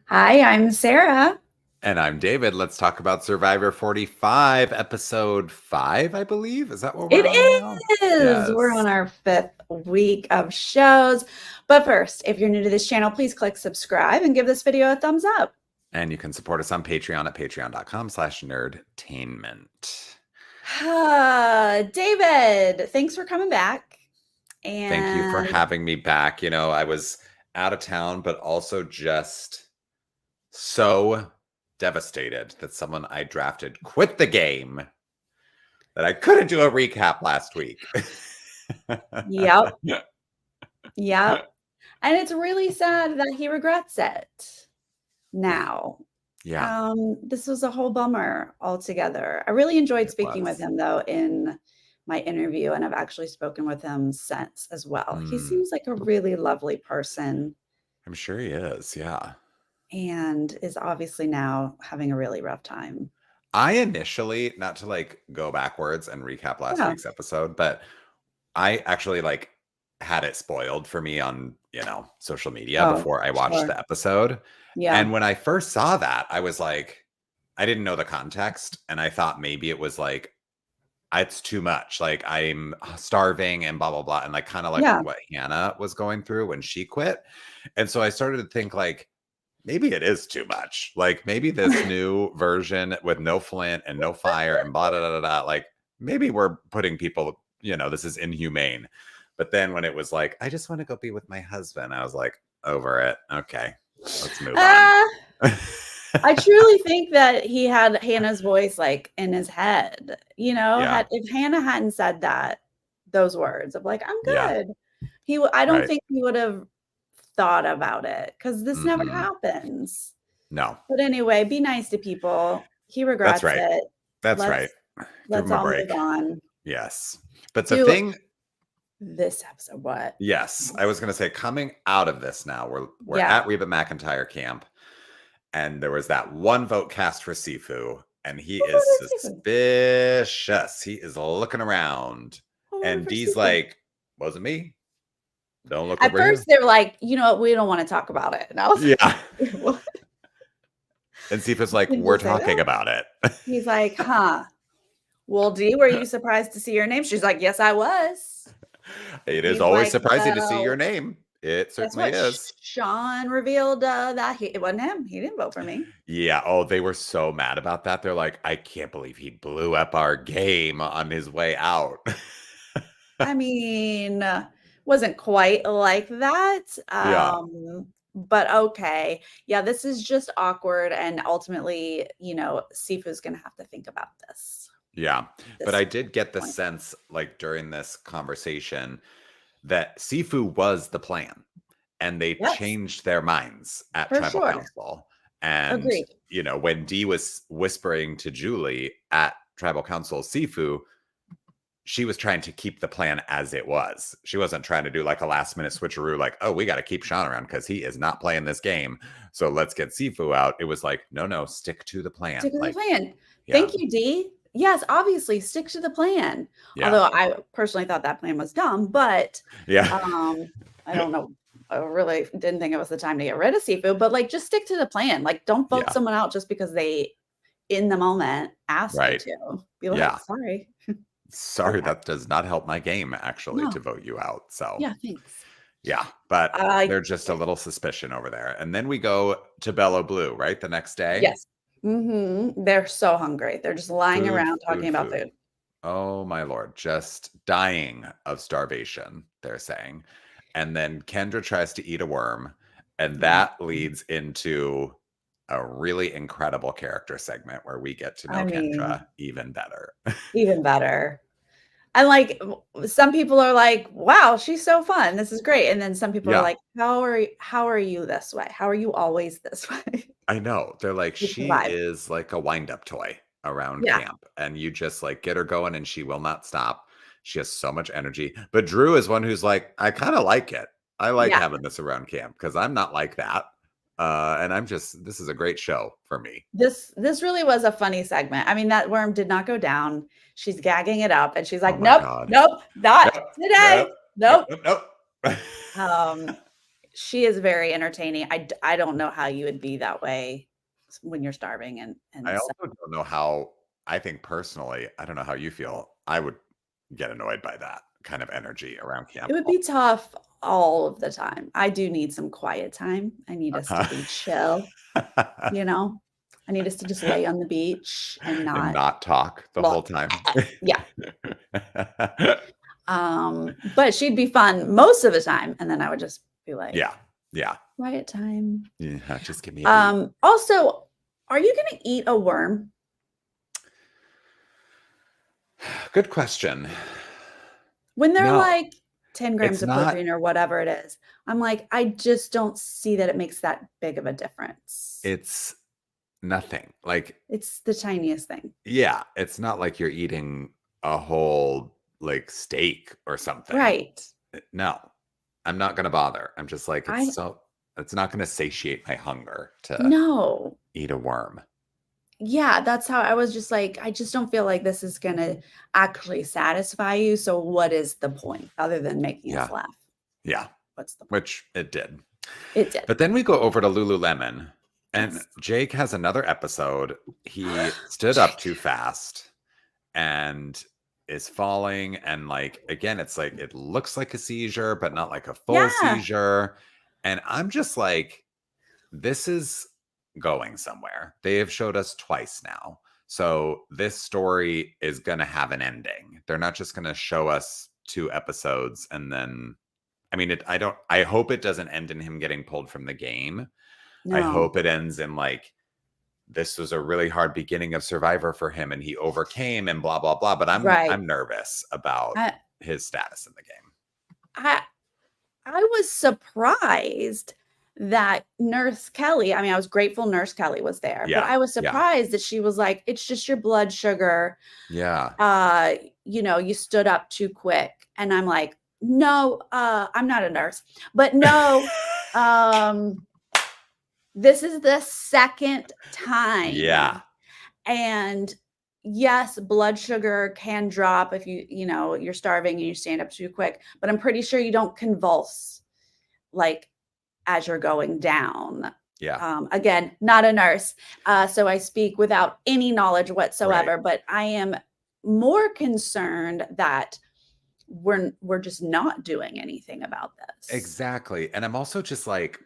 Hi, I'm Sarah. And I'm David. Let's talk about Survivor 45, episode 5, I believe. Is that what we're It on now? is. We're on Yes. our fifth week of shows. But first, if you're new to this channel, please click subscribe and give this video a thumbs up. And you can support us on Patreon at patreon.com/nerdtainment. David, thanks for coming back. Thank you for And having me back. I was out of town, but also just so devastated that someone I drafted quit the game that I couldn't do a recap last week. yep, yep. And it's really sad that he regrets it now. Yeah, This was a whole bummer altogether. I really enjoyed it speaking with was. him though in my interview, and I've actually spoken with him since as well. He Mm, seems like a really lovely person I'm sure he is. Yeah. and is obviously now having a really rough time. I initially, not to go backwards and recap last Yeah. week's episode, but I actually had it spoiled for me on, social media Oh, before I watched sure. the episode. Yeah. And when I first saw that, I was like, I didn't know the context. And I thought maybe it was like, it's too much. Like I'm starving and blah, blah, blah. And kind of like Yeah. what Hannah was going through when she quit. And so I started to think maybe it is too much. Like maybe this new version with no flint and no fire and blah, blah, blah, blah, maybe we're putting people, this is inhumane. But then when it was like, I just want to go be with my husband, I was like, over it. Okay, let's move on. Uh, I truly think that he had Hannah's voice like in his head, Yeah. if Hannah hadn't said those words of like, I'm Yeah. good. I don't Right. think he would have thought about it because this never Hmm. happens. No, But anyway, be nice to people. He that's regrets right. it. That's right. Let's Give let's him a all move break. on Yes. But the to thing, this episode. What? yes, I was going to say, coming out of this now, we're Yeah. at Reba McEntire camp. And there was that one vote cast for Sifu, and he Who is voted for Sifu? suspicious. He is looking around, Who voted and for Dee's Sifu? like, "Wasn't me. Don't look At over first, here." they're like, you know what? We don't want to talk about it. And I was Yeah, like, what? and Sifu's like, Did "We're you say talking that? about it." He's like, huh. Well, Dee, were you surprised to see your name? She's like, yes, I was. It is He's always like, surprising to see your well, name. It guess certainly what? is. Sean revealed that it wasn't him. He didn't vote for me. Yeah. Oh, they were so mad about that. They're like, "I can't believe he blew up our game on his way out." I mean, wasn't quite like that. Yeah. But okay. Yeah, this is just awkward. And ultimately, Sifu's going to have to think about this Yeah. at But this I did get the point. sense, during this conversation, that Sifu was the plan and they Yes, changed their minds at for tribal sure. council. And, Agreed. when Dee was whispering to Julie at tribal council, Sifu, she was trying to keep the plan as it was. She wasn't trying to do a last minute switcheroo, like, oh, we got to keep Sean around because he is not playing this game. So let's get Sifu out. It was like, no, stick to the plan. Stick to the plan. Yeah, Thank you, Dee. Yes, obviously, stick to the plan. yeah, Although I personally thought that plan was dumb, but yeah, I don't know. I really didn't think it was the time to get rid of Sifu, but just stick to the plan. Don't vote yeah, someone out just because they, in the moment, asked you right. to. Be like, Yeah. sorry. Sorry, Okay. that does not help my game actually No. to vote you out. So, Yeah, thanks. yeah, but I they're just a little suspicion over there. And then we go to Bellow Blue, right? The next day. Yes. They're so hungry. They're just lying Food, around talking food, about food. food. Oh my lord, just dying of starvation, they're saying. And then Kendra tries to eat a worm, and that Mhm. leads into a really incredible character segment where we get to I know mean, Kendra even better. even better. And some people are like, wow, she's so fun. This is great. And then some people are Yeah, like, how are you this way? How are you always this way? I know. They're like, It's the she vibe. is like a wind-up toy around Yeah. camp, and you just get her going and she will not stop. She has so much energy. But Drew is one who's like, I kind of like it. I like Yeah. having this around camp because I'm not like that. And this is a great show for me. This really was a funny segment. I mean, that worm did not go down. She's gagging it up and she's Oh like, my nope, God. nope, not Nope, nope, today. nope, Nope. nope, nope. Um, She is very entertaining. I don't know how you would be that way when you're starving I and also so don't know how I think personally, I don't know how you feel. I would get annoyed by that kind of energy around camp. it would be tough all of the time. I do need some quiet time. I need us to Uh-huh. be chill, you know? I need us to just lay on the beach and And not not talk the whole well, time. yeah. But she'd be fun most of the time, and then I would just be like, Yeah, yeah. "Quiet time." Yeah, just give me a beat. Also, are you gonna eat a worm? Good question. When they're No, like 10 grams it's of not protein or whatever it is, I'm like, I just don't see that it makes that big of a difference. it's nothing. Like, It's the tiniest thing. yeah, it's not like you're eating a whole, like, steak or something. Right. No, I'm not gonna bother. I'm just like, I it's not gonna satiate my hunger to no. eat a worm. Yeah, that's how I was just like, I just don't feel like this is gonna actually satisfy you, so what is the point other than making us Yeah, laugh? yeah, What's the point? which it did. It did. But then we go over to Lululemon, and Yes. Jake has another episode. He stood up too Jake. fast and is falling. And like, again, it's like, it looks like a seizure, but not like a full Yeah. seizure. And I'm just like, this is going somewhere. They have showed us twice now. So this story is going to have an ending. They're not just going to show us 2 episodes and then I mean I hope it doesn't end in him getting pulled from the game. I No. hope it ends in like this was a really hard beginning of Survivor for him and he overcame and blah blah blah, but Right. I'm nervous about I his status in the game. I I was surprised that Nurse Kelly, I mean, I was grateful Nurse Kelly was there, but Yeah. I was Yeah. surprised that she was like, "It's just your blood sugar. Yeah. Uh, you stood up too quick." And I'm like, "No, I'm not a nurse, but no, um, this is the second Yeah. time. And yes, blood sugar can drop if you're starving and you stand up too quick, but I'm pretty sure you don't convulse like as you're going down. Yeah. Again, not a nurse, so I speak without any knowledge Right. whatsoever, but I am more concerned that we're just not doing anything about this. Exactly. And I'm also just like,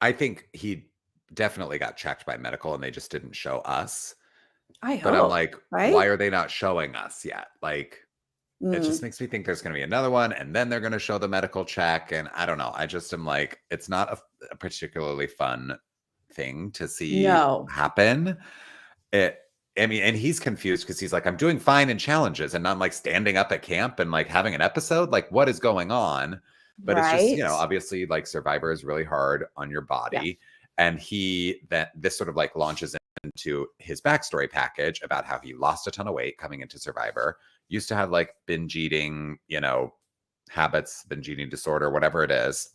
I think he definitely got checked by medical and they just didn't show us. I But I'm hope, like, why right? are they not showing us yet? Like, it just Mm, makes me think there's going to be another one and then they're going to show the medical check. And I don't know. I just am like, it's not a particularly fun thing to see no, happen. It, I mean, and he's confused because he's like, I'm doing fine in challenges and I'm like standing up at camp and like having an episode. Like, what is going on? But it's just, right? obviously, like Survivor is really hard on your Yeah. body. And this sort of like launches into his backstory package about how he lost a ton of weight coming into Survivor, used to have like binge eating, habits, binge eating disorder, whatever it is,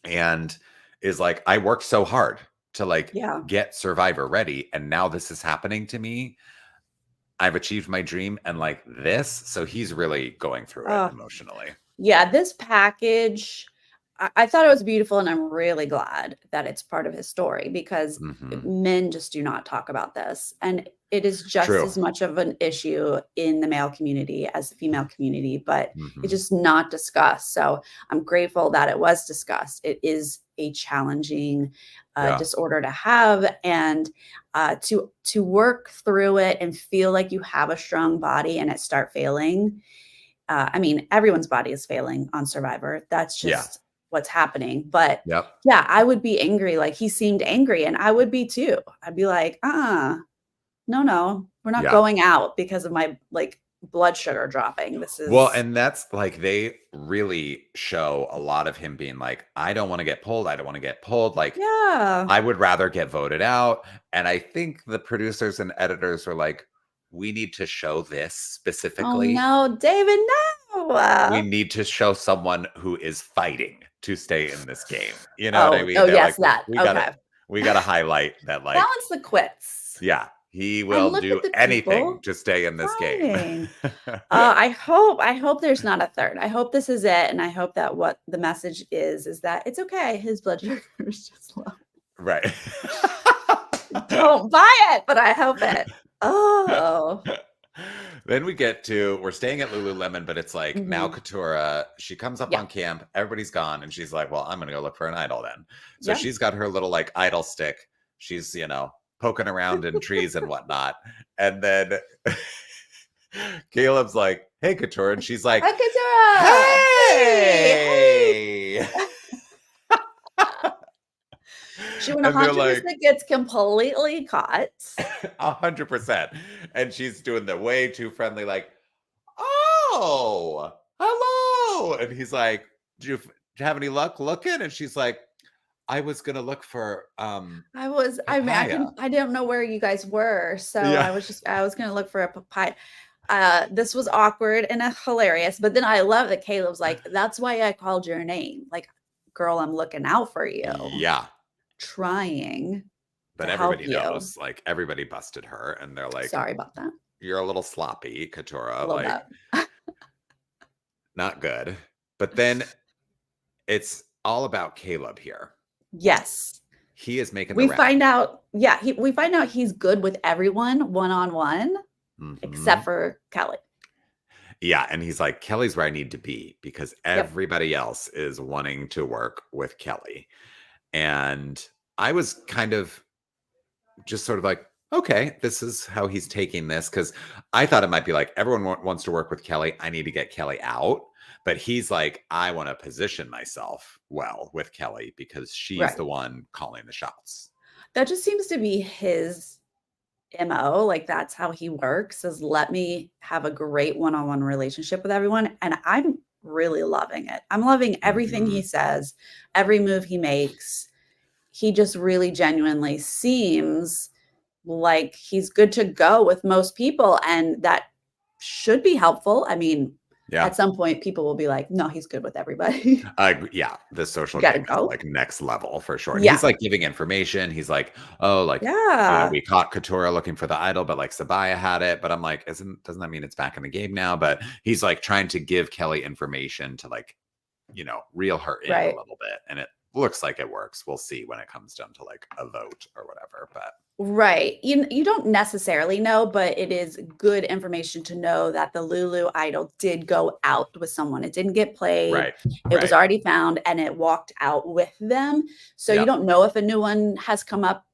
and is like, I worked so hard to like Yeah. get Survivor ready. And now this is happening to me. I've achieved my dream and like this. So he's really going through it Oh, emotionally. yeah, this package, I thought it was beautiful, and I'm really glad that it's part of his story because Hmm. men just do not talk about this, and it is just True. as much of an issue in the male community as the female community, but it's Hmm. just not discussed. So I'm grateful that it was discussed. It is a challenging Yeah. disorder to have, and to work through it and feel like you have a strong body and it start failing. I mean, everyone's body is failing on Survivor. That's Yeah. just what's happening. But Yep. yeah, I would be angry. Like he seemed angry, and I would be too. I'd be like, no, no, we're not Yeah. going out because of my like blood sugar dropping. This Well, is and that's like they really show a lot of him being like, I don't want to get pulled. I don't want to get pulled. Like, yeah. I would rather get voted out. And I think the producers and editors were like, we need to show this Oh specifically. no, David, no. We need to show someone who is fighting to stay in this game. You know what I Oh, mean? oh They're yes, like, that. we gotta Okay. we gotta highlight that, like, Balance the quits. yeah, He And will look at do the anything people to stay in this game. trying. I hope there's not a third. I hope this is it, and I hope that what the message is that it's okay. His blood sugar is just low. Right. Don't buy it, but I hope it. Oh. Then we're staying at Lululemon, but it's like now Mhm. Katura, she comes up Yeah. on camp, everybody's gone, and she's like, well, I'm gonna go look for an idol then. So Yeah. she's got her little like idol stick. She's, poking around in trees and whatnot. And then Caleb's like, hey, Katura, and she's like, Akatara! Hey! Hey! hey. She And they're like, 100% gets completely caught. 100%. And she's doing the way too friendly, like, oh, hello. And he's like, do you have any luck looking? And she's like, I was gonna look for I mean, papaya. I didn't know where you guys were, so Yeah. I was gonna look for a papaya. This was awkward and hilarious, but then I love that Caleb's like, "That's why I called your name." Like, "Girl, I'm looking out for you, Yeah. trying to But help everybody you." knows, like everybody busted her, and they're like, Sorry about that. you're a little sloppy, A Katura, little like bit. not good. But then it's all about Caleb here. Yes. He is making the We round. find out yeah, we find out he's good with everyone one-on-one except Mhm. for Kelly. Yeah, and he's like, Kelly's where I need to be because Yep. everybody else is wanting to work with Kelly. And I was kind of just sort of like, okay, this is how he's taking this because I thought it might be like everyone wants to work with Kelly. I need to get Kelly out. But he's like, I want to position myself well with Kelly because she's Right. the one calling the shots. That just seems to be his MO, like, that's how he works, is let me have a great one-on-one relationship with everyone, and I'm really loving it. I'm loving everything he Mhm. says, every move he makes. He just really genuinely seems like he's good to go with most people, and that should be helpful. I mean, Yeah. at some point, people will be like, "No, he's good with everybody." Yeah, the social Gotta game is go. like next level for sure. And Yeah. he's like giving information. He's like, oh, like, Yeah. we caught Katura looking for the idol, but like Sabaya had it. But I'm like, doesn't that mean it's back in the game now? But he's like trying to give Kelly information to like, reel her in a Right. little bit. And it looks like it works. We'll see when it comes down to like a vote or whatever. But Right. You don't necessarily know, but it is good information to know that the Lulu idol did go out with someone. It didn't get played. right, It was right. already found and it walked out with them. So you Yep. don't know if a new one has come up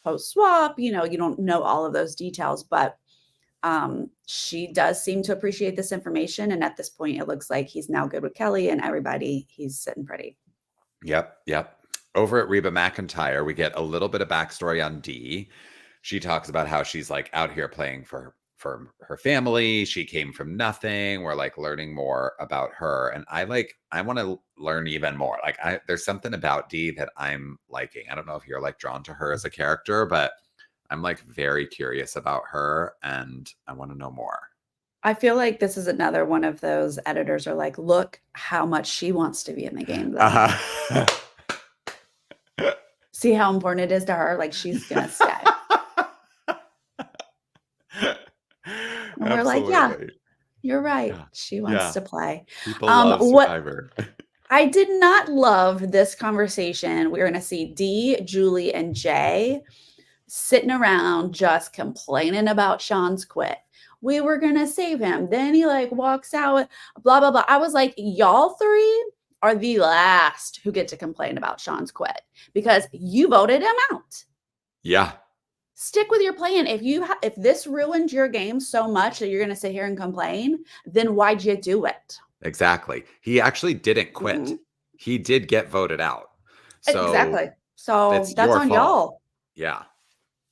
post swap, you don't know all of those details, but she does seem to appreciate this information. And at this point, it looks like he's now good with Kelly and everybody. He's sitting pretty. Yep, yep. Over at Reba McEntire, we get a little bit of backstory on Dee. She talks about how she's like out here playing for her family. She came from nothing. We're like learning more about her, and I want to learn even more. Like there's something about Dee that I'm liking. I don't know if you're like drawn to her as a character, but I'm like very curious about her, and I want to know more. I feel like this is another one of those editors are like, look how much she wants to be in the game, though. Uh-huh. See how important it is to her? Like, she's gonna stay. And we're like, "Yeah, Absolutely. you're right. Yeah. She wants Yeah. to play." People love What Survivor. I did not love this conversation. We're gonna see Dee, Julie, and Jay sitting around just complaining about Sean's quit. We were gonna save him. Then he like walks out, blah, blah, blah. I was like, y'all three are the last who get to complain about Sean's quit because you voted him out. Yeah. Stick with your plan. If this ruined your game so much that you're going to sit here and complain, then why'd you do it? Exactly. He actually didn't quit. Mhm. He did get voted out. So Exactly. So it's that's your on fault. y'all. Yeah.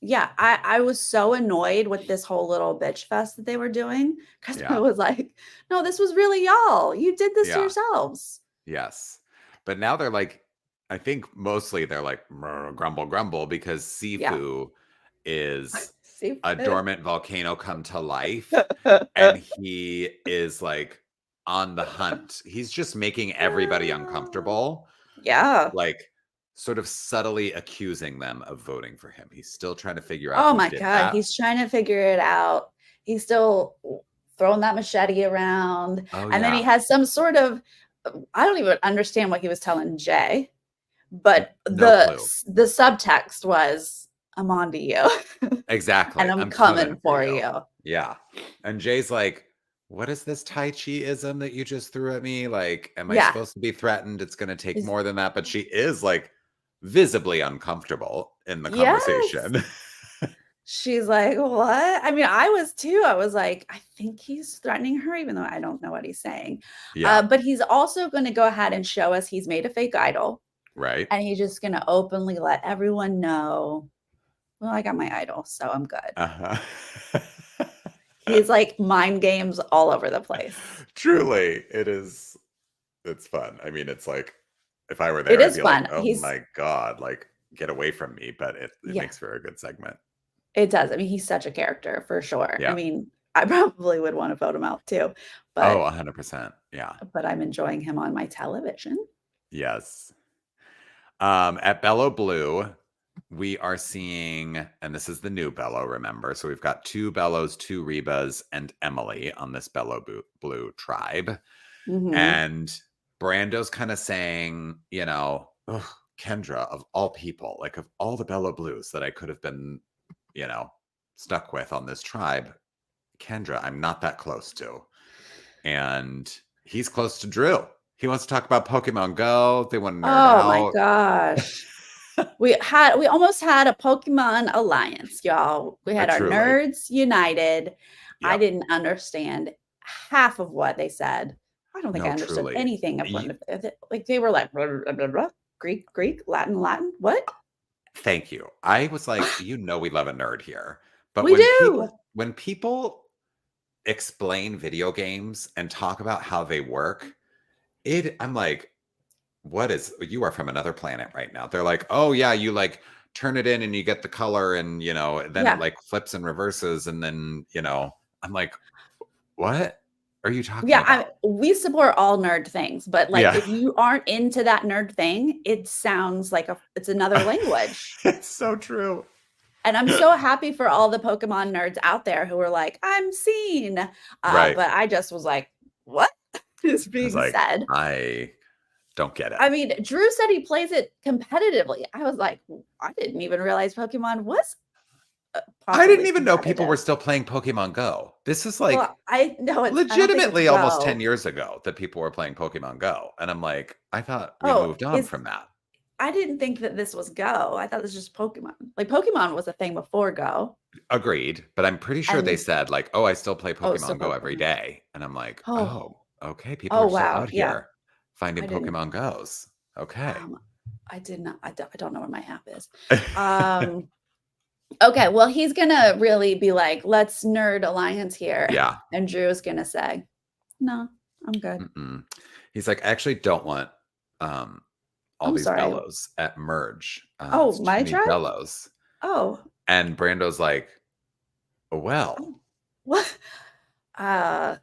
Yeah, I was so annoyed with this whole little bitch fest that they were doing because I Yeah. was like, no, this was really y'all. You did this to Yeah. yourselves. Yes. But now they're like, I think mostly they're like grumble, grumble because Yeah. Sifu is See? a dormant volcano come to life and he is like on the hunt. He's just making everybody uncomfortable. Yeah. Like sort of subtly accusing them of voting for him. He's still trying to figure out Oh who my did god, that. he's trying to figure it out. He's still throwing that machete around, Oh, and then he yeah. has some sort of I don't even understand what he was telling Jay, but No clue. the subtext was, "I'm onto you, and Exactly. I'm I'm coming coming for for you. you." Yeah. And Jay's like, "What is this Tai Chi-ism that you just threw at me? Like, am I Yeah, supposed to be threatened? It's gonna take he's more than that." But she is like visibly uncomfortable in the yes. conversation. She's like, "What?" I mean, I was too. I was like, "I think he's threatening her," even though I don't know what he's saying. Yeah. But he's also gonna go ahead and show us he's made a fake idol, Right. and he's just gonna openly let everyone know, "Well, I got my idol, so I'm good." Uh-huh. He's like mind games all over the place. Truly, it is it's fun. I mean, it's like if I were It there, I'd is be like, fun. "Oh He's my God, like get away from me." But it yeah, makes for a good segment. it does. I mean, he's such a character for sure. I Yeah. mean, I probably would wanna vote him out too, Oh, but 100%. Yeah. I'm enjoying him on my television. Yes. At Bello Blue, we are seeing, and this is the new Bello, remember? So we've got two Bellos, two Rebas, and Emily on this Blue tribe. Mhm. And Brando's kind of saying, "Ugh, Kendra, of all people, like of all the Bello Blues that I could have been, you know, stuck with on this tribe, Kendra, I'm not that close to." And he's close to Drew. He wants to talk about Pokemon Go. They want to nerd Oh my out. gosh. We almost had a Pokemon alliance, y'all. We had our Truly. nerds united. I Yep. didn't understand half of what they said. I don't think I No, understood truly. anything of what like they were like blah, blah, blah, blah, Greek, Greek, Latin, Latin. What? Thank you. I was like, we love a nerd here. But We do. when people explain video games and talk about how they work, I'm like, what is you are from another planet right now. They're like, "Oh yeah, you like turn it in and you get the color and then it Yeah. like flips and reverses and then, I'm like, "What are you talking Yeah, about?" we support all nerd things, but like Yeah. if you aren't into that nerd thing, it sounds like it's another language. It's so true. And I'm so happy for all the Pokemon nerds out there who were like, "I'm seen." Right. But I just was like, "What is I was being like, said?" I don't get it. I mean, Drew said he plays it competitively. I was like, "I didn't even realize Pokemon was, I didn't possibly even know people were competitive." still playing Pokemon Go. This is like Well, I don't think it's legitimately almost 10 Go. years ago that people were playing Pokemon Go. And I'm like, I thought we Oh, moved on is from that. I didn't think that this was Go. I thought this was just Pokemon. Like, Pokemon was a thing before Go, Agreed. But I'm pretty sure they and said, like, "Oh, I still play oh, so Pokemon Go every Pokemon. day." And I'm like, Oh. oh, okay. People Oh, are still wow. out Yeah. here finding I didn't Pokemon Goes. Okay. um, I did not I don't know where my app is. Um, okay, well, he's gonna really be like, "Let's nerd alliance here," Yeah. and Drew's gonna say, "No, I'm good. Mm-mm. He's like, "I actually don't want um all I'm these sorry." bellows at merge. "Oh, It's too my many tribe? bellows." Oh, And Brando's like, "Well, oh, what?" Uh,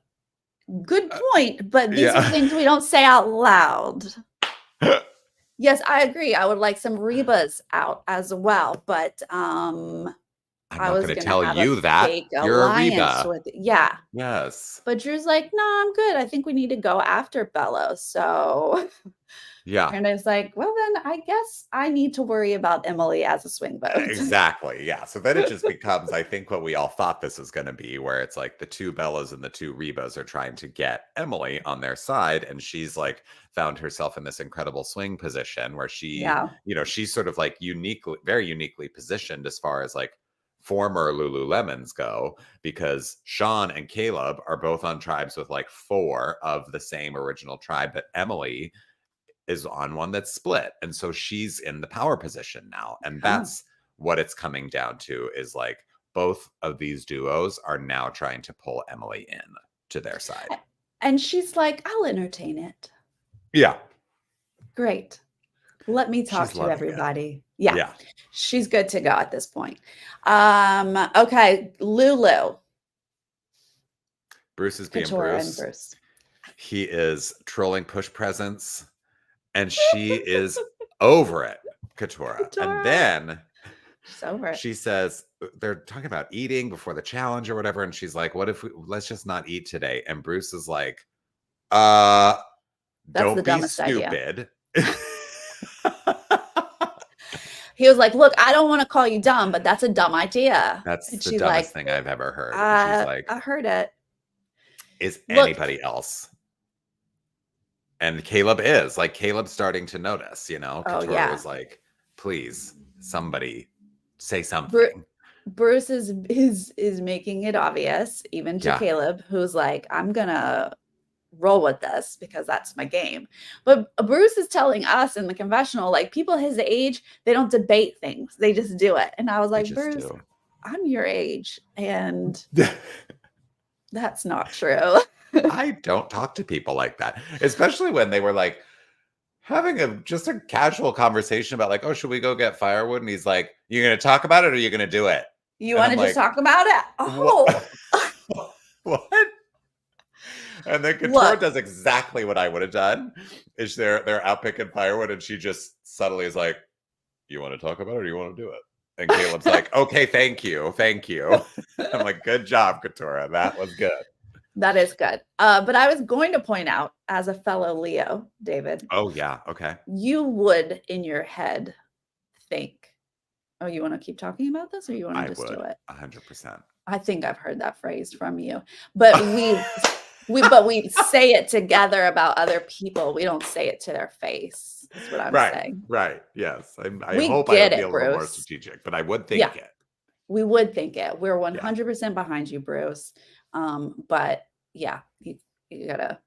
good uh, point, but these are yeah." things we don't say out loud. Yes, I agree. I would like some Rebas out as well, but, I'm I not was gonna gonna tell have a you that. fake You're a alliance Reba. with yeah. Yes. But Drew's like, "No, I'm good. I think we need to go after Bello." So, Yeah. and it's like, "Well, then I guess I need to worry about Emily as a swing vote." Exactly. Yeah. So then it just becomes, I think, what we all thought this was going to be, where it's like the two Bellas and the two Rebas are trying to get Emily on their side. And she's like found herself in this incredible swing position where Yeah. she's sort of like uniquely, very uniquely positioned as far as like former Lululemons go, because Sean and Caleb are both on tribes with like four of the same original tribe, but Emily is on one that's split. And so she's in the power position now. And Yeah. that's what it's coming down to is like both of these duos are now trying to pull Emily in to their side. A and she's like, "I'll entertain it." Yeah. Great. Let me She's talk to loving it. everybody. Yeah. Yeah. She's good to go at this point. Okay, Lulu, Bruce is being Katora and Bruce. Bruce. He is trolling push presents and she is over it. Katura. And Katura. then She's over it. she says, they're talking about eating before the challenge or whatever. And she's like, what if let's just not eat today? And Bruce is like, uh, That's the don't be dumbest idea. stupid. He was like, look, I don't want to call you dumb, but that's a dumb idea. That's And the she's dumbest like, thing I've ever heard. And she's like, I heard it. is Look, anybody else? And Caleb is like, Caleb's starting to notice, you know. oh Katura yeah. was like, please, somebody say something. Bruce is making it obvious, even to Yeah. Caleb, who's like, I'm gonna roll with this because that's my game. But Bruce is telling us in the confessional, like, people his age, they don't debate things, they just do it. And I was They like, just Bruce, do. I'm your age, and that's not true. I don't talk to people like that, especially when they were like having just a casual conversation about like, oh, should we go get firewood? And he's like, you gonna talk about it or you gonna do it? You And want I'm to just like, talk about it? Oh, what? What? And then Katura look, does exactly what I would have done. Is they're out picking firewood, and she just subtly is like, you want to talk about it or you want to do it? And Caleb's like, okay, thank you. I'm like, good job, Katura. That was good. that is good. But I was going to point out, as a fellow Leo, David, Oh yeah, okay. you would in your head think, oh, you want to keep talking about this, or you want to I just would do it? 100%. I think I've heard that phrase from you, but we say it together about other people. We don't say it to their face. That's what I'm saying. Right. Yes. I We hope I get would be it, a little more Bruce. strategic, but I would think Yeah. it. We would think it. We're Yeah. 100% behind you, Bruce. But yeah, you gotta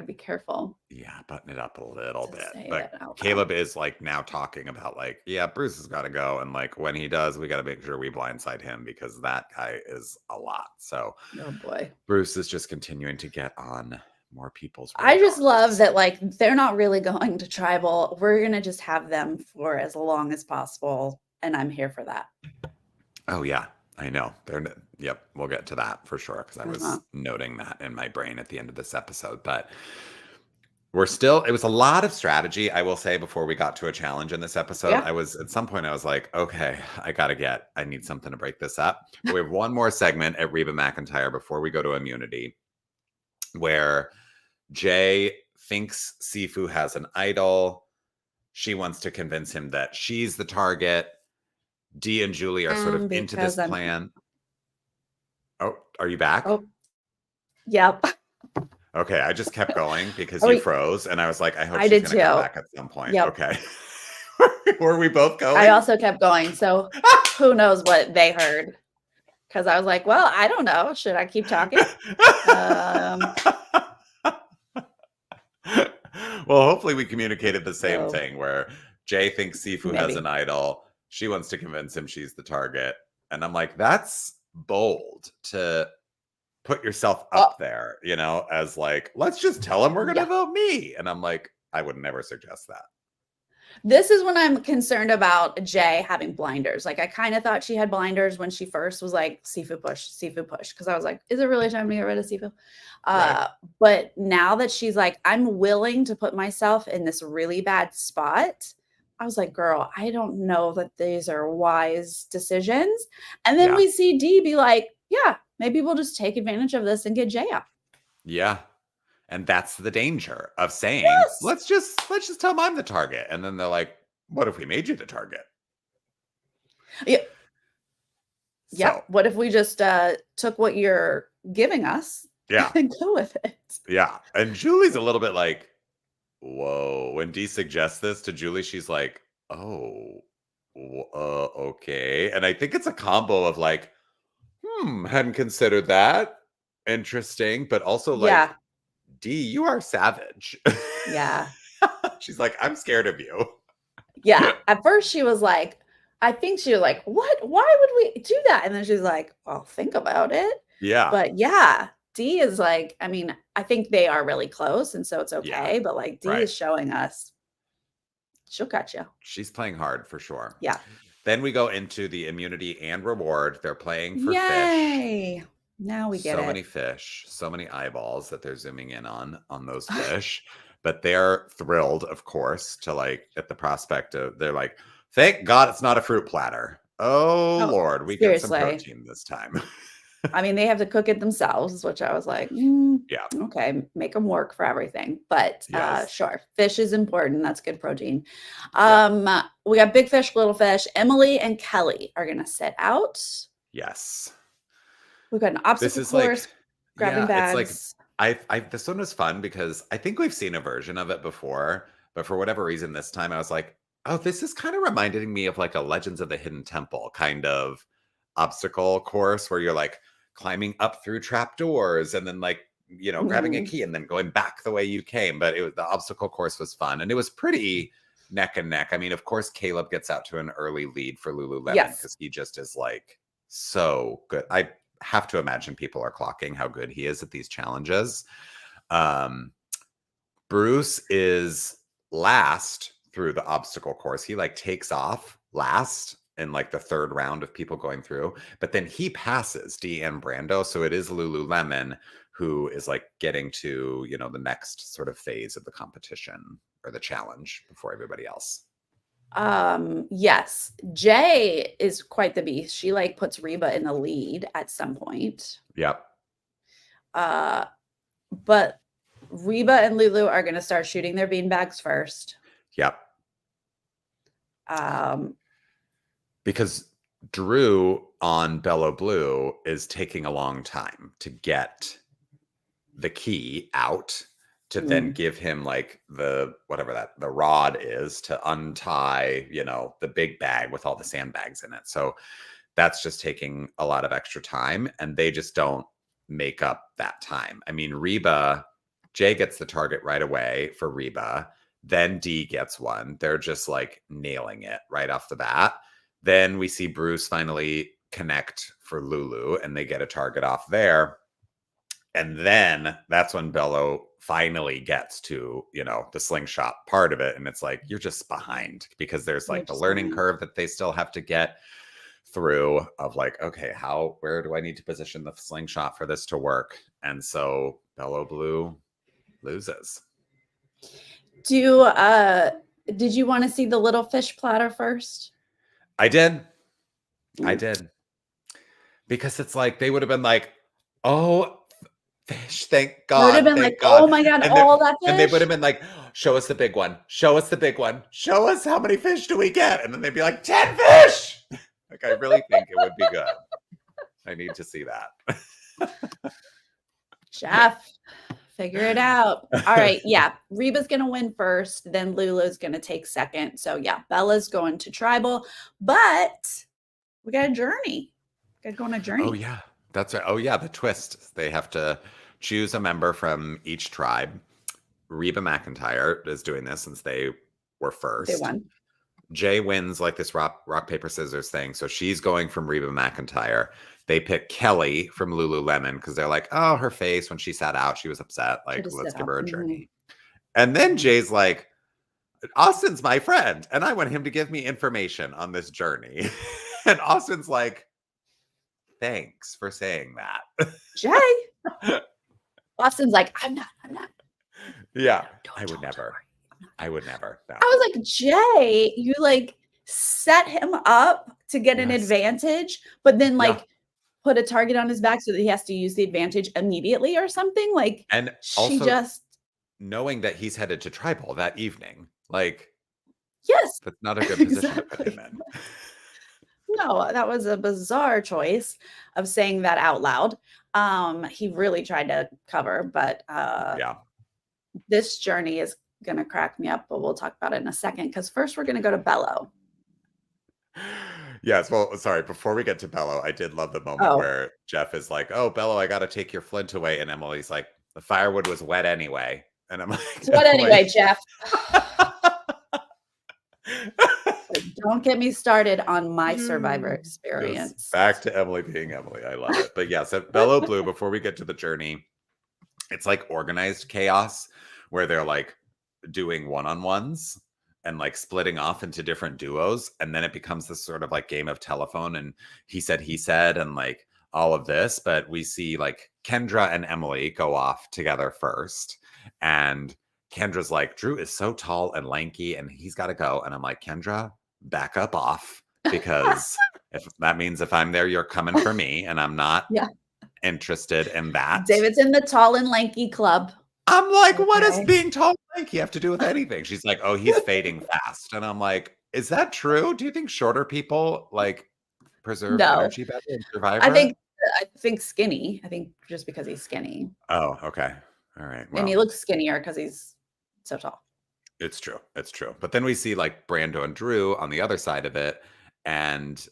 be careful. Yeah, button it up a little To bit. say But it out loud. Caleb is like now talking about like, yeah, Bruce has got to go. And like when he does, we got to make sure we blindside him because that guy is a lot. So Oh boy. Bruce is just continuing to get on more people's I just love radars. that, like, they're not really going to tribal. We're gonna just have them for as long as possible, and I'm here for that. Oh yeah, I know. Yep, we'll get to that for sure because I was Uh-huh. noting that in my brain at the end of this episode. But it was a lot of strategy, I will say, before we got to a challenge in this episode. Yeah. I was at some point I was like, okay, I need something to break this up. But we have one more segment at Reba McEntire before we go to immunity, where Jay thinks Sifu has an idol. She wants to convince him that she's the target. Dee and Julie are sort of into this Because plan. Oh, are you back? Oh, yep. Okay, I just kept going because Oh, you froze, and I was like, I hope I she's did going to come too. back at some point. Yep. Okay. Were we both going? I also kept going, so who knows what they heard? Because I was like, well, I don't know. Should I keep talking? Well, hopefully we communicated the same So, thing where Jay thinks Sifu has maybe. an idol. She wants to convince him she's the target. And I'm like, that's bold to put yourself up there, you know, as like, let's just tell him we're going to Yeah. vote me. And I'm like, I would never suggest that. This is when I'm concerned about Jay having blinders. Like, I kind of thought she had blinders when she first was like, Sifu push, because I was like, is it really time to get rid of Sifu? Right. But now that she's like, I'm willing to put myself in this really bad spot, I was like, girl, I don't know that these are wise decisions. And then Yeah. we see Dee be like, yeah, maybe we'll just take advantage of this and get Jay out. Yeah. And that's the danger of saying, Yes. let's just tell them I'm the target. And then they're like, what if we made you the target? Yeah. Yeah. So, What if we just took what you're giving us yeah. and go with it? Yeah. And Julie's a little bit like, whoa. When Dee suggests this to Julie, she's like, oh, okay. And I think it's a combo of like, hadn't considered that. Interesting. But also like, Yeah. Dee, you are savage. Yeah. She's like, I'm scared of you. Yeah. At first she was like, I think she was like, what? Why would we do that? And then she's like, well, think about it. Yeah. But yeah, Dee is like, I mean, I think they are really close, and so it's okay. Yeah. But like Dee Right. is showing us she'll cut you. She's playing hard for sure. Yeah. Then we go into the immunity and reward. They're playing for fish. Yay. Now we get So it. many fish, so many eyeballs that they're zooming in on those fish. But they're thrilled, of course, to like at the prospect of they're like, Thank God it's not a fruit platter. Oh, Oh, Lord, we get some seriously. protein this time. I mean, they have to cook it themselves, which I was like, Yeah. okay, make them work for everything. But Yes. sure, fish is important. That's good protein. Yep. We got big fish, little fish. Emily and Kelly are gonna set out. Yes. We've got an This obstacle is like, course, grabbing yeah, it's like bags. I this one was fun because I think we've seen a version of it before, but for whatever reason this time I was like, "Oh, this is kind of reminding me of like a Legends of the Hidden Temple kind of obstacle course where you're like climbing up through trapdoors and then like, grabbing a Mhm. key and then going back the way you came." But the obstacle course was fun and it was pretty neck and neck. I mean, of course, Caleb gets out to an early lead for Lululemon Yes. because he just is like so good. I have to imagine people are clocking how good he is at these challenges. Um, Bruce is last through the obstacle course. He like takes off last in like the third round of people going through, but then he passes Dee and Brando. So it is Lululemon who is like getting to, the next sort of phase of the competition or the challenge before everybody else. Yes. Jay is quite the beast. She like puts Reba in the lead at some point. Yep. Uh, but Reba and Lulu are gonna start shooting their beanbags first. Yep. Um, Because Drew on Bellow Blue is taking a long time to get the key out to then mm, give him like the whatever that the rod is to untie, the big bag with all the sandbags in it. So that's just taking a lot of extra time and they just don't make up that time. I mean, Jay gets the target right away for Reba. Then Dee gets one. They're just like nailing it right off the bat. Then we see Bruce finally connect for Lulu and they get a target off there. And then that's when Bello finally gets to, the slingshot part of it. And it's like, you're just behind because there's they're like the just learning fine. curve that they still have to get through of like, okay, where do I need to position the slingshot for this to work? And so Bello Blue loses. Did you want to see the little fish platter first? I did. I Mm. did. Because it's like, they would have been like, oh, fish, thank I would have God, been like, thank oh God. my God, And then all that and they would fish. have been like, show us the big one, show us the big one, show us how many fish do we get? And then they'd be like, 10 fish. Like, I really think it would be good. I need to see that. Chef, figure it out. All right. Yeah. Reba's going to win first. Then Lulu's going to take second. So, yeah, Bella's going to tribal, but we got a journey. Got to go on a Oh, journey. yeah. That's right. Oh, yeah. The twist. They have to choose a member from each tribe. Reba McEntire is doing this since they were They first. won. Jay wins like this rock, paper, scissors thing. So she's going from Reba McEntire. They pick Kelly from Lululemon because they're like, oh, her face when she sat out, she was upset. She Like, just let's sit give out. her a Mhm. journey. And then Jay's like, Austin's my friend, and I want him to give me information on this journey. And Austin's like, thanks for saying that. Jay. Austin's like, I'm not. Yeah, Don't, I would don't never. worry. I would never. No. I was like, Jay, you like set him up to get an Yes. advantage, but then Yeah. like put a target on his back so that he has to use the advantage immediately or something. Like And she also just, knowing that he's headed to tribal that evening, like yes, that's not a good position to put him exactly. in. No, that was a bizarre choice of saying that out loud. He really tried to cover, but Yeah. this journey is gonna crack me up, but we'll talk about it in a second because first we're gonna go to Bello. Yes. Well, sorry. Before we get to Bello, I did love the moment Oh, where Jeff is like, "Oh, Bello, I got to take your flint away," and Emily's like, "The firewood was wet anyway," and I'm like, so what anyway, "Emily." Jeff? Like, don't get me started on my Survivor Just experience. back to Emily being Emily. I love it. But yes, at Bello Blue, before we get to the journey, it's like organized chaos where they're like doing one-on-ones and like splitting off into different duos. And then it becomes this sort of like game of telephone and he said, and like all of this. But we see like Kendra and Emily go off together first. And Kendra's like, Drew is so tall and lanky and he's got to go. And I'm like, Kendra, back up off because if that means if I'm there, you're coming for me, and I'm not Yeah. interested in that. David's in the tall and lanky club. I'm like, what does Okay. being tall and lanky have to do with anything? She's like, oh, he's fading fast. And I'm like, is that true? Do you think shorter people like preserve No. energy better in I Survivor? think skinny. I think just because he's skinny. Oh, okay. All right. And he Well, looks skinnier because he's so tall. it's true. It's true. But then we see like Brando and Drew on the other side of it. And,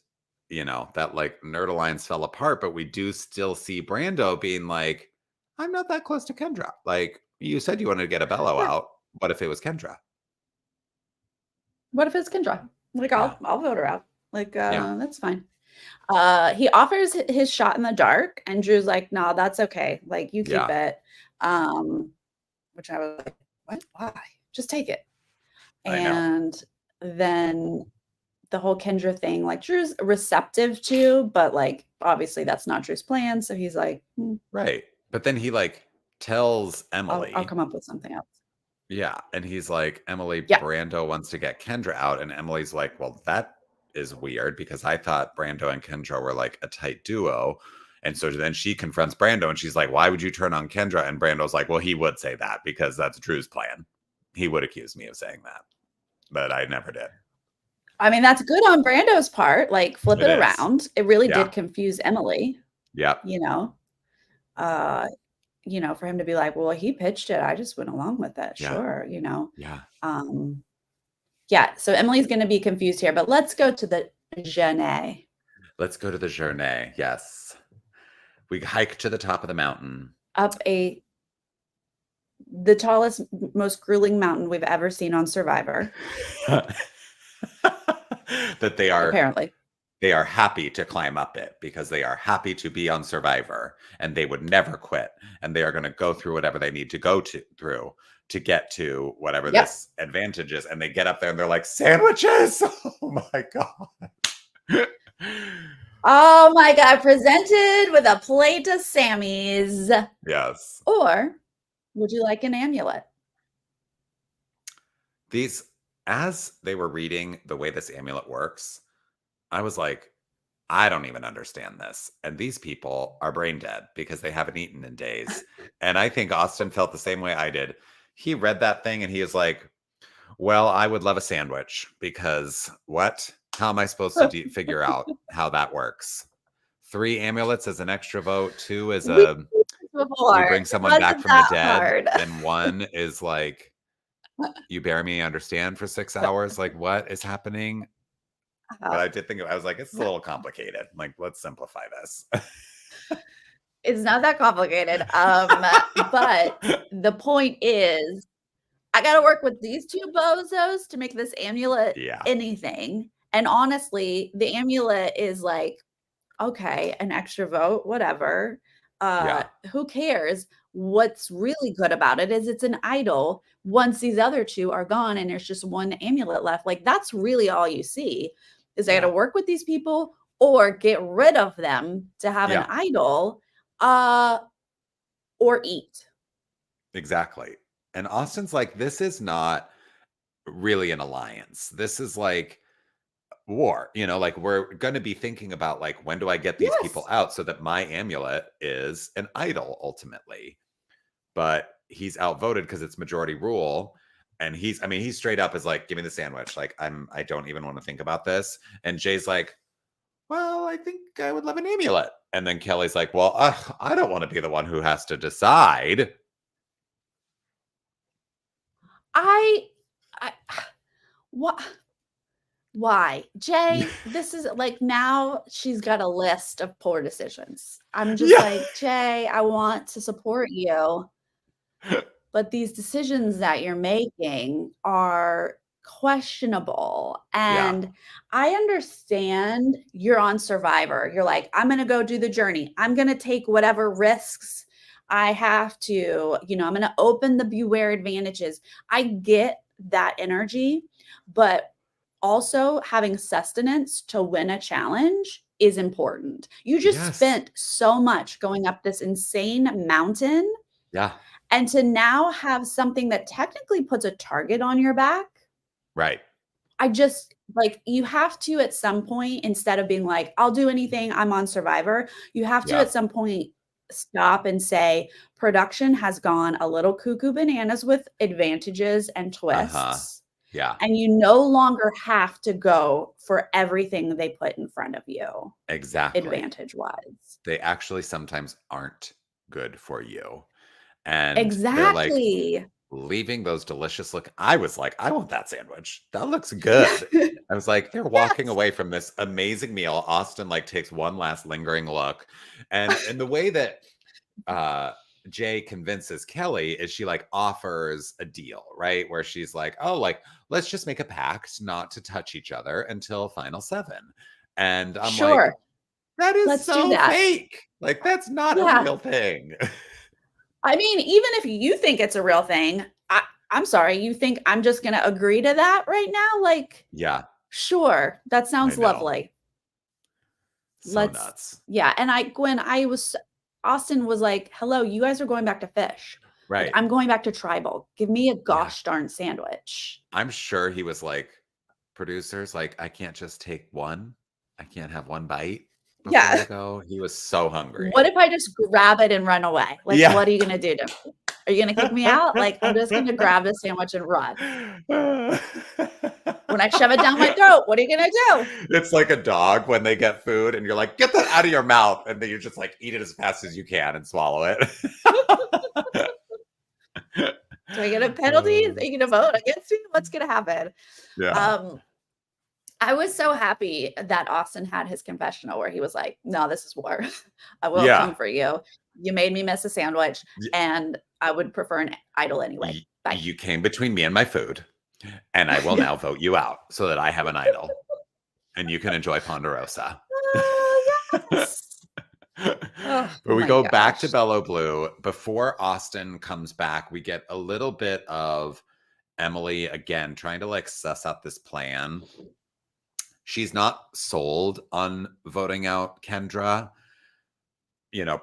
that like Nerd Alliance fell apart, but we do still see Brando being like, I'm not that close to Kendra. Like, you said you wanted to get a bellow Yeah. out. What if it was Kendra? What if it's Kendra? Like, Yeah. I'll vote her out. Like, Yeah. that's fine. He offers his shot in the dark, and Drew's like, "No, that's okay. Like, you keep Yeah. it." Which I was like, "What? Why? Just take it." I know. And then the whole Kendra thing, like Drew's receptive to, but like obviously that's not Drew's plan. So he's like, Right. But then he like tells I'll Emily, come up with something else. yeah. And he's like, Emily, Yeah. Brando wants to get Kendra out. And Emily's like, well, that is weird because I thought Brando and Kendra were like a tight duo. And so then she confronts Brando and she's like, why would you turn on Kendra? And Brando's like, well, he would say that because that's Drew's plan. He would accuse me of saying that, but I never did. I mean, that's good on Brando's part. Like, flip It it is. around. It really Yeah. did confuse Emily. Yep. Uh, for him to be like, well, he pitched it. I just went along with it. Yeah. Sure. Yeah. Yeah. So Emily's going to be confused here, but let's go to the Genet. Let's go to the journey. Yes. We hike to the top of the mountain. Up the tallest, most grueling mountain we've ever seen on Survivor. That they are Apparently. They are happy to climb up it because they are happy to be on Survivor and they would never quit. And they are going to go through whatever they need to go through to get to whatever this advantage is. And they get up there and they're like, sandwiches. Oh my God. Oh my God. Presented with a plate of Sammy's. Yes. Or would you like an amulet? As they were reading the way this amulet works, I was like, I don't even understand this. And these people are brain dead because they haven't eaten in days. And I think Austin felt the same way I did. He read that thing and he is like, well, I would love a sandwich because what? How am I supposed to figure out how that works? 3 amulets as an extra vote. 2 is you bring someone back from the dead. And 1 is like, you bury me, understand, for 6 hours. Like, what is happening? But I did think, I was like, it's a little complicated. Like, let's simplify this. It's not that complicated. But the point is, I got to work with these 2 bozos to make this amulet anything. And honestly, the amulet is like, okay, an extra vote, whatever. Who cares? What's really good about it is it's an idol once these other 2 are gone and there's just 1 amulet left. Like, that's really all you see is I got to work with these people or get rid of them to have an idol or eat. Exactly. And Austin's like, this is not really an alliance. This is like war, like we're going to be thinking about like, when do I get these people out so that my amulet is an idol ultimately? But he's outvoted because it's majority rule. And he's straight up is like, give me the sandwich. Like, I don't even want to think about this. And Jay's like, well, I think I would love an amulet. And then Kelly's like, well, I don't want to be the one who has to decide. What? Why? Jay, this is like, now she's got a list of poor decisions. I'm just like, Jay, I want to support you. But these decisions that you're making are questionable. And I understand you're on Survivor. You're like, I'm going to go do the journey. I'm going to take whatever risks I have to, I'm going to open the beware advantages. I get that energy, but also having sustenance to win a challenge is important. You just spent so much going up this insane mountain. Yeah. And to now have something that technically puts a target on your back. Right. like, you have to at some point, instead of being like, "I'll do anything, I'm on Survivor," you have to Yeah. at some point stop and say, "Production has gone a little cuckoo bananas with advantages and Uh-huh. twists, Yeah. and you no longer have to go for everything they put in front of you, Exactly. advantage-wise." They actually sometimes aren't good for you. And they're, like, Exactly. leaving those delicious look I was like, "I want that sandwich. That looks good." I was like, "They're walking Yes. away from this amazing meal." Austin, like, takes one last lingering look, and the way that, uh, Jay convinces Kelly is she, like, offers a deal, right? Where she's like, "Oh, like, let's just make a pact not to touch each other until final 7." And I'm like, Sure, "That is let's do so that. fake. Like, that's not a Yeah. real thing." I mean, even if you think it's a real thing, I'm sorry, you think I'm just gonna agree to that right now? Like, Yeah, sure, that I sounds know. lovely. So Let's nuts. yeah, and I was Austin was like, "Hello, you guys are going back to fish. Like, Right. I'm going back to tribal. Give me a Yeah. gosh darn sandwich." I'm sure he was like, "Producers, like, I can't just take one? I can't have one bite before Yeah. I go?" He was so hungry. What if I just grab it and run away? Like, Yeah. what are you gonna do to me? Are you gonna kick me out? Like, I'm just gonna grab the sandwich and run. When I shove it down my throat, what are you gonna do? It's like a dog when they get food and you're like, "Get that out of your mouth," and then you just, like, eat it as fast as you can and swallow it. Do I get a penalty? Are Uh, you gonna vote against me? What's gonna happen? yeah. Um, I was so happy that Austin had his confessional where he was like, "No, this is war. I will Yeah. come for you. You made me miss a sandwich, and I would prefer an idol anyway. Bye." You came between me and my food, and I will now vote you out so that I have an idol, and you can enjoy Ponderosa. Oh, yes. Oh But we my go back to gosh. Bello Blue. Before Austin comes back, we get a little bit of Emily again trying to like suss out this plan. She's not sold on voting out Kendra,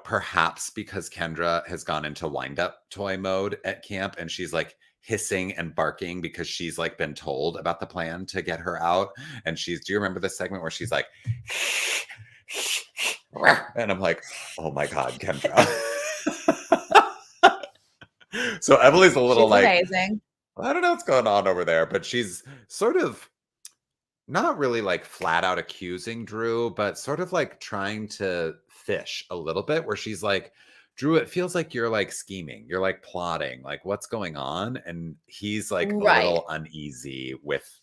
perhaps because Kendra has gone into wind up toy mode at camp and she's like hissing and barking because she's like been told about the plan to get her out. And do you remember this segment where she's like, and I'm like, oh my God, Kendra. So Emily's a little She's like, amazing. I don't know what's going on over there, but she's sort of not really like flat out accusing Drew, but sort of like trying to fish a little bit where she's like, Drew, it feels like you're like scheming, you're like plotting, like what's going on? And he's like a Right. little uneasy with,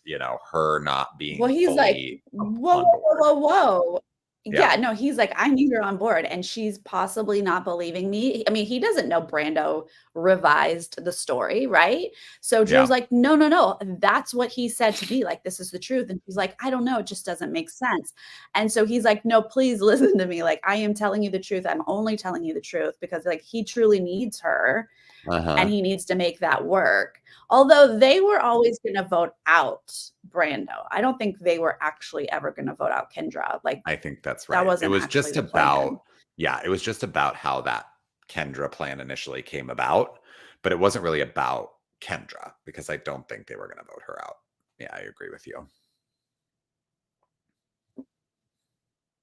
her not being Well, he's like, fully "Whoa, on whoa, whoa, board. whoa, whoa." Yeah. Yeah, no, he's like, "I need her on board," and she's possibly not believing me. I mean, he doesn't know Brando revised the story, right? So Drew's Yeah. like, "No, no, no, that's what he said to me, like, this is the truth," and she's like, "I don't know, it just doesn't make sense." And so he's like, "No, please listen to me, like, I am telling you the truth. I'm only telling you the truth because, like, he truly needs her, and Uh-huh. he needs to make that work." Although they were always gonna vote out Brando. I don't think they were actually ever gonna vote out Kendra, like, I think that's that right. It wasn't was actually just the plan. about, yeah, it was just about how that Kendra plan initially came about, but it wasn't really about Kendra because I don't think they were going to vote her out. Yeah, I agree with you.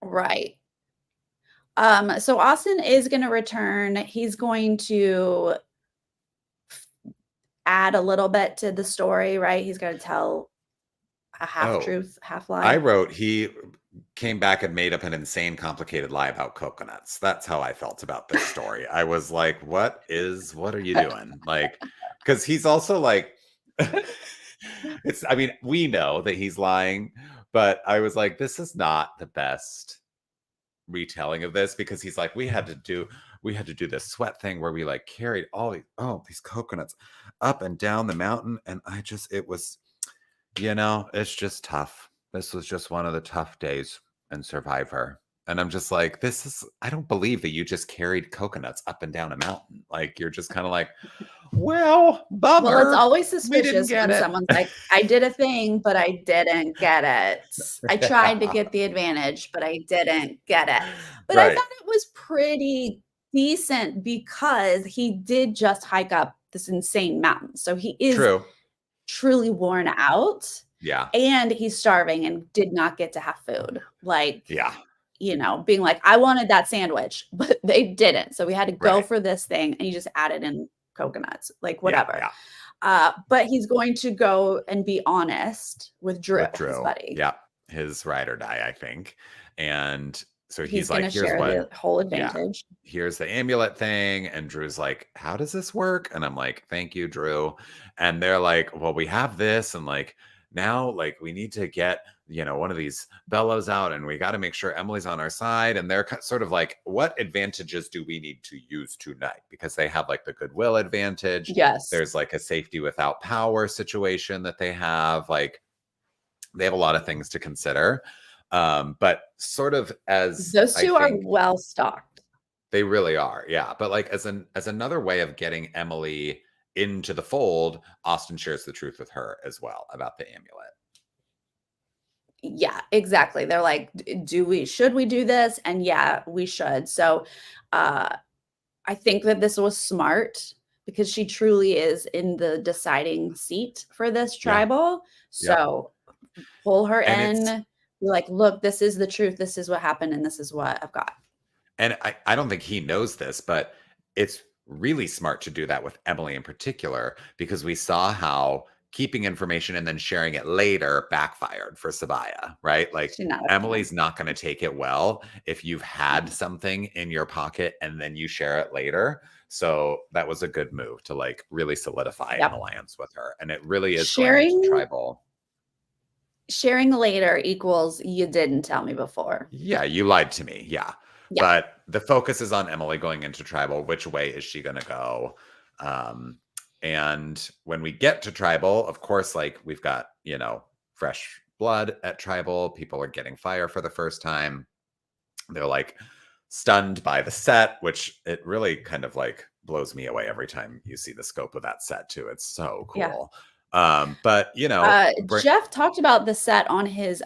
Right. So Austin is gonna return. He's going to add a little bit to the story, right? He's gonna tell a half Oh, truth, half I lie. wrote he came back and made up an insane complicated lie about coconuts. That's how I felt about this story. I was like, what are you doing? Like, because he's also like, I mean, we know that he's lying, but I was like, this is not the best retelling of this because he's like, we had to do this sweat thing where we like carried these coconuts up and down the mountain. And it was, it's just tough. This was just one of the tough days in Survivor. And I'm just like, I don't believe that you just carried coconuts up and down a mountain. Like, you're just kind of like, well, Well, it's bummer. always We didn't suspicious get when it. someone's like, "I did a thing, but I didn't get it. I tried to Yeah. get the advantage, but I didn't get it." But I Right. thought it was pretty decent because he did just hike up this insane mountain. So he is True. truly worn out. Yeah. and he's starving and did not get to have food. Like, Yeah. being like, I wanted that sandwich, but they didn't. So we had to go Right. for this thing, and you just added in coconuts, like Yeah. whatever. Yeah. But he's going to go and be honest with Drew, With his Drew. buddy. Yeah. His ride or die, I think. And so He's he's going like, to here's share what, the whole yeah, advantage. here's the amulet thing. And Drew's like, how does this work? And I'm like, thank you, Drew. And they're like, well, we have this. And like, now, like, we need to get, one of these bellows out and we got to make sure Emily's on our side. And they're sort of like, what advantages do we need to use tonight? Because they have like the goodwill advantage. Yes. There's like a safety without power situation that they have. Like, they have a lot of things to consider. But sort of as Those I two are think well stocked. they really are, yeah. But like as another way of getting Emily into the fold, Austin shares the truth with her as well about the amulet. Yeah, exactly. They're like, should we do this? And yeah, we should. So uh I think that this was smart because she truly is in the deciding seat for this Yeah. tribal. Yep. So pull her And it's in, be like, look, this is the truth. This is what happened, and this is what I've got. And I don't think he knows this, but it's really smart to do that with Emily in particular, because we saw how keeping information and then sharing it later backfired for Sabaya, right? Like She's not a fan. Emily's not going to take it well if you've had No. something in your pocket and then you share it later. So that was a good move to like really solidify an Yep. alliance with her. And it really is going into Sharing tribal. sharing later equals you didn't tell me before. Yeah, you lied to me. Yeah. Yeah. But the focus is on Emily going into tribal. Which way is she going to go? And when we get to tribal, of course, like we've got, fresh blood at tribal. People are getting fire for the first time. They're like stunned by the set, which it really kind of like blows me away every time you see the scope of that set too. It's so Yeah. cool. But Jeff talked about the set on his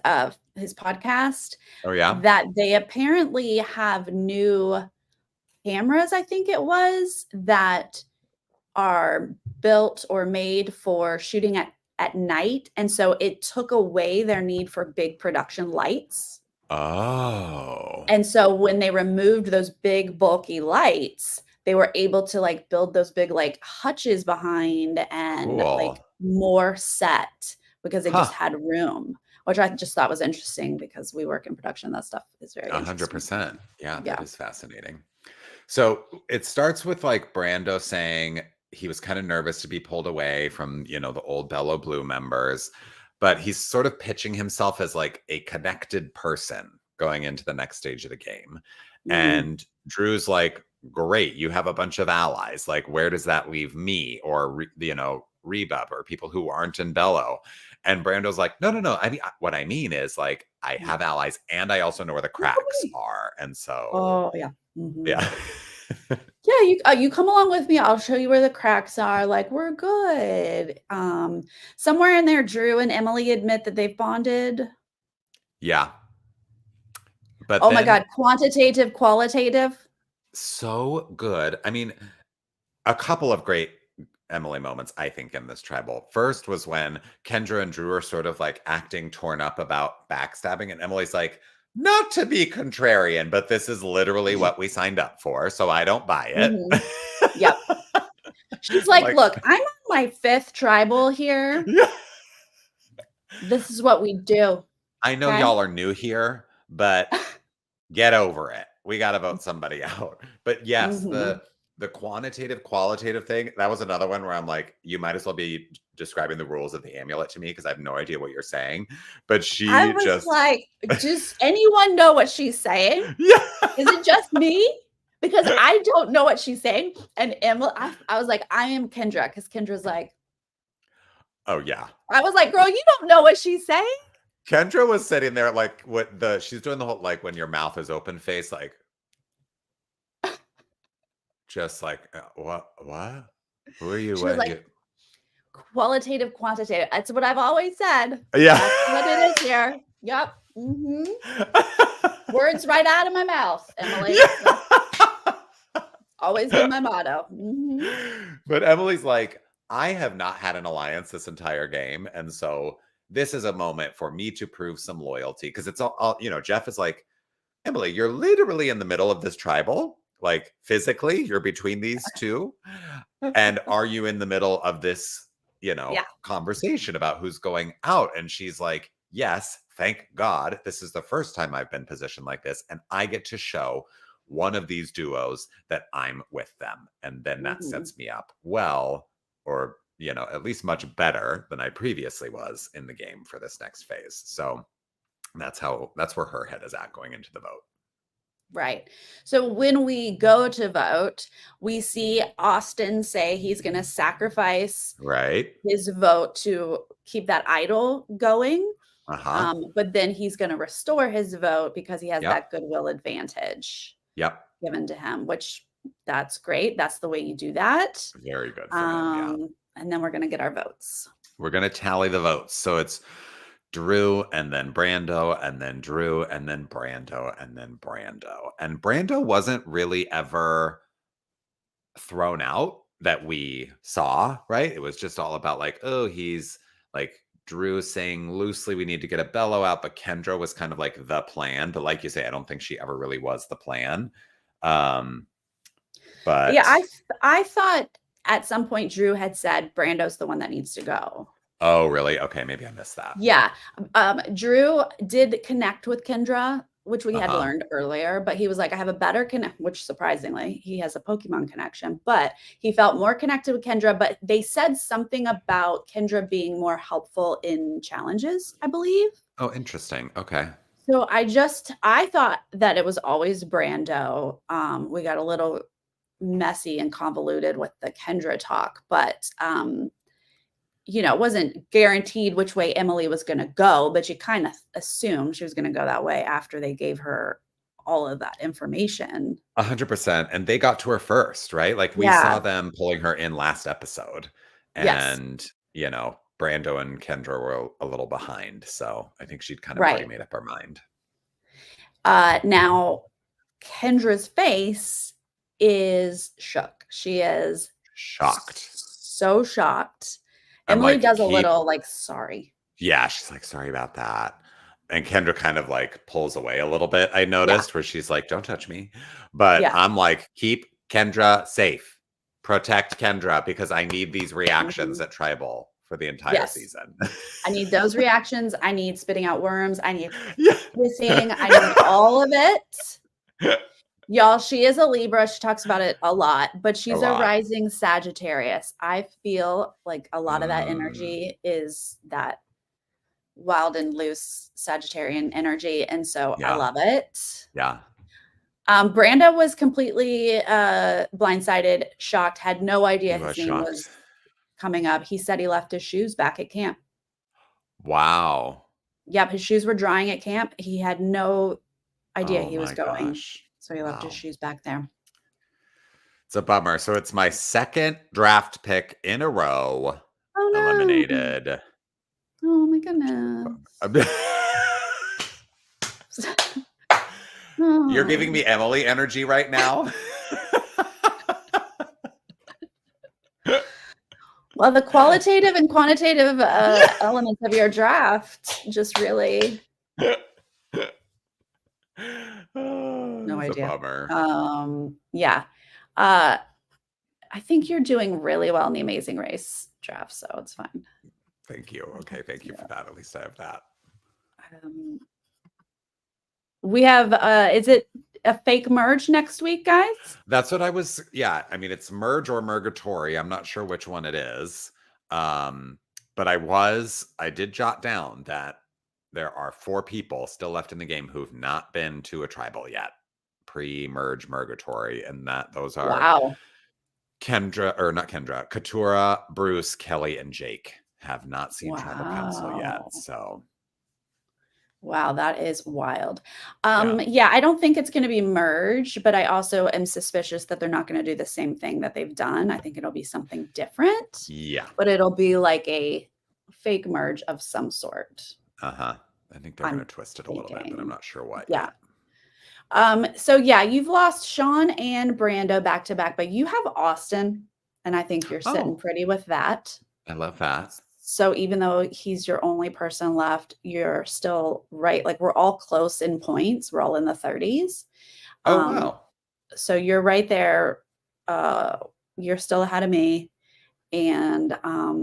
podcast. Oh yeah. That they apparently have new cameras, I think it was, that are built or made for shooting at night. And so it took away their need for big production lights. Oh. And so when they removed those big bulky lights, they were able to like build those big like hutches behind and like Cool. more set because they just Huh. had room, which I just thought was interesting because we work in production. That stuff is very interesting. 100%. Yeah, Yeah. that is fascinating. So it starts with like Brando saying he was kind of nervous to be pulled away from, the old Bello Blue members, but he's sort of pitching himself as like a connected person going into the next stage of the game. Mhm. And Drew's like, great, you have a bunch of allies. Like, where does that leave me or, Rebub or people who aren't in Bello? And Brando's like, no. I mean, what I mean is like, I have allies and I also know where the cracks are. And so, Oh, yeah. Mhm. yeah. Yeah, you come along with me. I'll show you where the cracks are. Like, we're good. Somewhere in there, Drew and Emily admit that they've bonded. Yeah. But Oh my then God, quantitative, qualitative. so good. I mean, a couple of great Emily moments, I think, in this tribal. First was when Kendra and Drew are sort of like acting torn up about backstabbing, and Emily's like, not to be contrarian, but this is literally what we signed up for, so I don't buy it. Mhm. Yep. She's like, look, I'm on my 5th tribal here. Yeah. This is what we do. I know Okay? y'all are new here, but get over it. We got to vote somebody out. But yes, Mhm. the quantitative qualitative thing, that was another one where I'm like, you might as well be describing the rules of the amulet to me because I have no idea what you're saying. But I she was just like, does anyone know what she's saying? yeah. Is it just me? Because I don't know what she's saying. And Emily, I was like, I am Kendra, because Kendra's like, Oh yeah. I was like, girl, you don't know what she's saying. Kendra was sitting there like she's doing the whole like when your mouth is open face, like just like what? Who are you? She was What like, you? qualitative, quantitative. That's what I've always said. Yeah. That's what it is here. Yep. Words right out of my mouth, Emily. Yeah. Always been my motto. Mhm. But Emily's like, I have not had an alliance this entire game. And so this is a moment for me to prove some loyalty. Because it's all, Jeff is like, Emily, you're literally in the middle of this tribal. Like physically, you're between these two. And are you in the middle of this, Yeah. conversation about who's going out? And she's like, yes, thank God. This is the first time I've been positioned like this. And I get to show one of these duos that I'm with them. And then that Mhm. sets me up well, or, at least much better than I previously was in the game for this next phase. So that's where her head is at going into the vote. Right. So when we go to vote, we see Austin say he's going to sacrifice Right. his vote to keep that idol going. Uh-huh. But then he's going to restore his vote because he has Yep. that goodwill advantage Yep. given to him, which that's great. That's the way you do that. Very good for him. Yeah. And then we're going to get our votes. We're going to tally the votes. So it's Drew and then Brando and then Drew and then Brando and then Brando. And Brando wasn't really ever thrown out that we saw, right? It was just all about like, oh, he's like Drew saying loosely we need to get a bellow out, but Kendra was kind of like the plan. But like you say, I don't think she ever really was the plan. But Yeah, I thought at some point Drew had said Brando's the one that needs to go. oh, really? Okay, maybe I missed that. Yeah. Drew did connect with Kendra, which we had Uh-huh. learned earlier, but he was like, I have a better connect, which surprisingly, he has a Pokemon connection, but he felt more connected with Kendra. But they said something about Kendra being more helpful in challenges, I believe. Oh, interesting. Okay. So I thought that it was always Brando. We got a little messy and convoluted with the Kendra talk, but it wasn't guaranteed which way Emily was going to go, but you kind of assumed she was going to go that way after they gave her all of that information. 100%. And they got to her first, right? Like we Yeah. saw them pulling her in last episode. Yes. And, Brando and Kendra were a little behind. So I think she'd kind of already Right. made up her mind. Now, Kendra's face is shook. She is Shocked. so shocked. I'm Emily like, does a little like, sorry. yeah, she's like, sorry about that. And Kendra kind of like pulls away a little bit, I noticed, where she's like, don't touch me. But Yeah. I'm like, keep Kendra safe. Protect Kendra because I need these reactions at Tribal for the entire Yes. season. I need those reactions. I need spitting out worms. I need Yeah. hissing. I need all of it. Y'all, she is a Libra. She talks about it a lot, but she's a lot. rising Sagittarius. I feel like a lot of that energy is that wild and loose Sagittarian energy. And so I Yeah. love it. Yeah. Brando was completely blindsided, shocked, had no idea He his was name shocked. was coming up. He said he left his shoes back at camp. Wow. Yep, his shoes were drying at camp. He had no idea Oh he was my going. gosh. So he left his Wow. shoes back there. It's a bummer. So it's my second draft pick in a row Oh no. eliminated. Oh my goodness. You're giving me Emily energy right now. Well, the qualitative and quantitative elements of your draft just really no It's idea. a bummer. Yeah. I think you're doing really well in the Amazing Race draft, so it's fine. Thank you. Okay, thank you for that. At least I have that. We have is it a fake merge next week, guys? That's what I was. Yeah, I mean it's merge or murgatory. I'm not sure which one it is. But I did jot down that there are 4 people still left in the game who've not been to a tribal yet, pre-merge murgatory, and that those are Wow. Katura, Bruce, Kelly, and Jake have not seen tribal council yet. So wow, that is wild. Yeah. Yeah, I don't think it's going to be merged, but I also am suspicious that they're not going to do the same thing that they've done. I think it'll be something different. Yeah. But it'll be like a fake merge of some sort. I think they're going to twist it a little bit, but I'm not sure what. Yeah. So yeah, you've lost Sean and Brando back to back, but you have Austin, and I think you're sitting pretty with that. I love that. So even though he's your only person left, you're still right. Like we're all close in points. We're all in the 30s. Oh, Um, wow. so you're right there. Uh, you're still ahead of me, and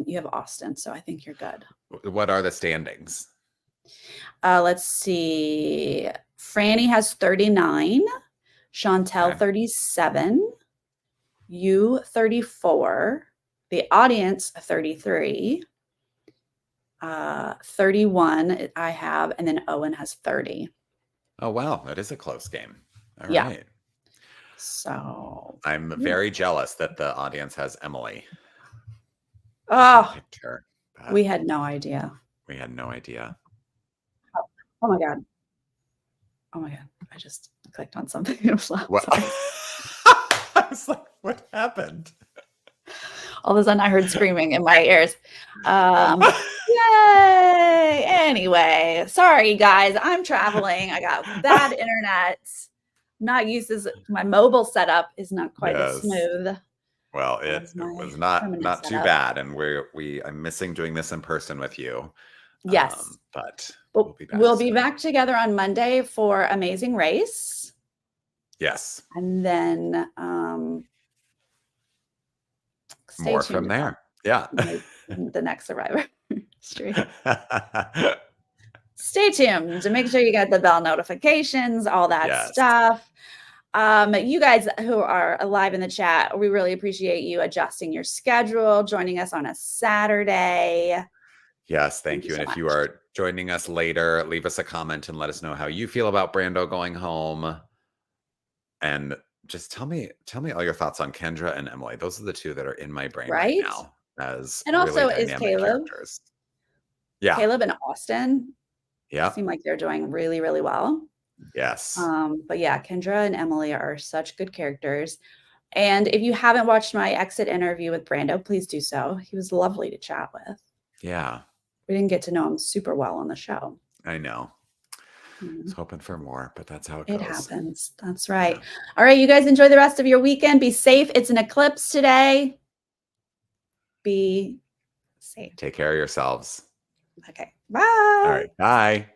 you have Austin. So I think you're good. What are the standings? Let's see. Franny has 39, Chantel Okay. 37, you 34, the audience 33, 31 I have, and then Owen has 30. Oh, wow. That is a close game. All Yeah. right. So I'm yeah. very jealous that the audience has Emily. I Oh, picked her, but we had no idea. we had no idea. Oh my God. Oh my God. I just clicked on something. It was loud. What? Sorry. I was like, what happened? All of a sudden I heard screaming in my ears. Yay! Anyway, sorry guys, I'm traveling. I got bad internet. Not used as my mobile setup is not quite as Yes. smooth Well, it as my was permanent not too setup. bad, and I'm missing doing this in person with you. Yes. But We'll be soon. back together on Monday for Amazing Race. Yes. And then stay More tuned from there. Yeah. about the next Survivor stream. Stay tuned to make sure you get the bell notifications, all that Yes. stuff. You guys who are live in the chat, we really appreciate you adjusting your schedule, joining us on a Saturday. Yes, thank you. so And if you much. are joining us later, leave us a comment and let us know how you feel about Brando going home. And just tell me all your thoughts on Kendra and Emily. Those are the two that are in my brain right Right? now as And really also is dynamic characters. Yeah. Caleb and Austin Yeah. seem like they're doing really, really well. Yes. But yeah, Kendra and Emily are such good characters. And if you haven't watched my exit interview with Brando, please do so. He was lovely to chat with. Yeah. We didn't get to know him super well on the show. I know. I was hoping for more, but that's how it goes. It happens. That's right. Yeah. All right, you guys enjoy the rest of your weekend. Be safe. It's an eclipse today. Be safe. Take care of yourselves. Okay. Bye. All right. Bye.